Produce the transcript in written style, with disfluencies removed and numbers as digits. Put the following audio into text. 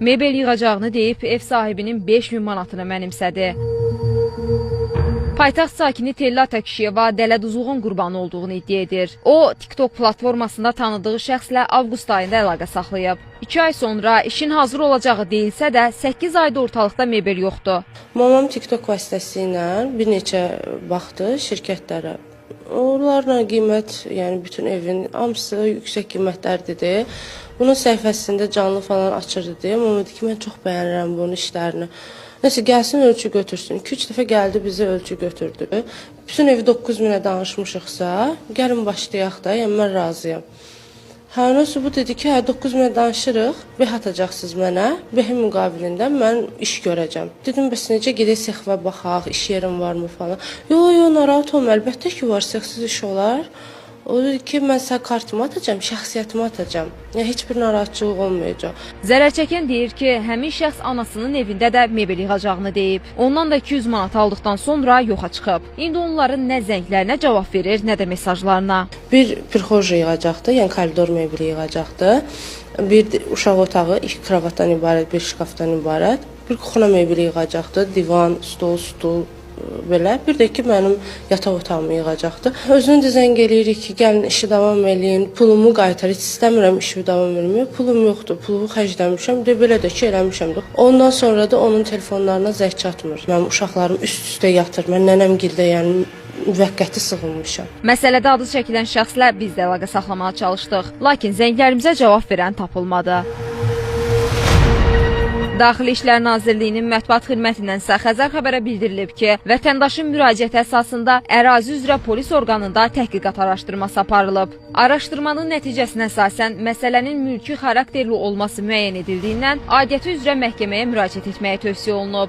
Mebel yığacağını deyib ev sahibinin 5000 manatını mənimsədi. Paytaxt sakini Tellata Kişiyeva dələduzluğun qurbanı olduğunu iddia edir. O, TikTok platformasında tanıdığı şəxslə avqust ayında əlaqə saxlayıb. 2 ay sonra işin hazır olacağı deyilsə də 8 ayda ortalıqda mebel yoxdur. Mamam TikTok vasitəsilə bir neçə baxdı şirkətlərə. Onlarla qiymət, yəni bütün evin hamısı yüksək qiymətlərdir. Bunun səhifəsində canlı falan açırdı deyə. Mama dedi ki, mən çox bəyənirəm bunun işlərini. Nəsə, gəlsin ölçü götürsün. 2-3 dəfə gəldi, bizə ölçü götürdü. Bütün evi 9000-ə danışmışıqsa, gəlin başlayaq da, yəni mən razıyam. Nəsə bu dedi ki, 9000-ə danışırıq, beh atacaqsınız mənə, behin müqabilində mən iş görəcəm. Dedim, bəs necə gedək sexvə baxaq, iş yerim varmı falan. Yo, narahat olma, əlbəttə ki var, sexsiz iş olar. O dedi ki, mən sənə kartımı atacam, şəxsiyyətimi atacam. Yəni, heç bir narahatçılıq olmayacaq. Zərər çəkən deyir ki, həmin şəxs anasının evində də mebel yığacağını deyib. Ondan da 200 manat aldıqdan sonra yoxa çıxıb. İndi onların nə zənglərinə cavab verir, nə də mesajlarına. Bir prixoja yığacaqdı, yəni koridor mebeli yığacaqdı. Bir uşaq otağı, 2 kravatdan ibarət, bir şkafdan ibarət. Bir kuxna mebeli yığacaqdı, divan, stol, stul. Belə. Bir də ki, mənim yataq otağımı yığacaqdı. Özünü də zəng eləyirik ki, gəlin işi davam eləyin, pulumu qaytar, heç istəmirəm işi davam eləməyə, pulum yoxdur, pulumu xərcləmişəm, də belə də ki, eləmişəm də. Ondan sonra da onun telefonlarına zəng çatmır. Mənim uşaqlarım üst-üstə yatır, mən nənəmgildə, yəni müvəqqəti sığınmışam. Məsələdə adı çəkilən şəxslə biz də əlaqə saxlamağa çalışdıq, lakin zənglərimizə cavab verən tapılmadı. Daxili İşlər Nazirliyinin mətbuat xidmətindən isə Xəzər xəbərə bildirilib ki, vətəndaşın müraciəti əsasında ərazi üzrə polis orqanında təhqiqat araşdırması aparılıb. Araşdırmanın nəticəsinə əsasən məsələnin mülki xarakterli olması müəyyən edildiyindən aidiyyəti üzrə məhkəməyə müraciət etməyə tövsiyə olunub.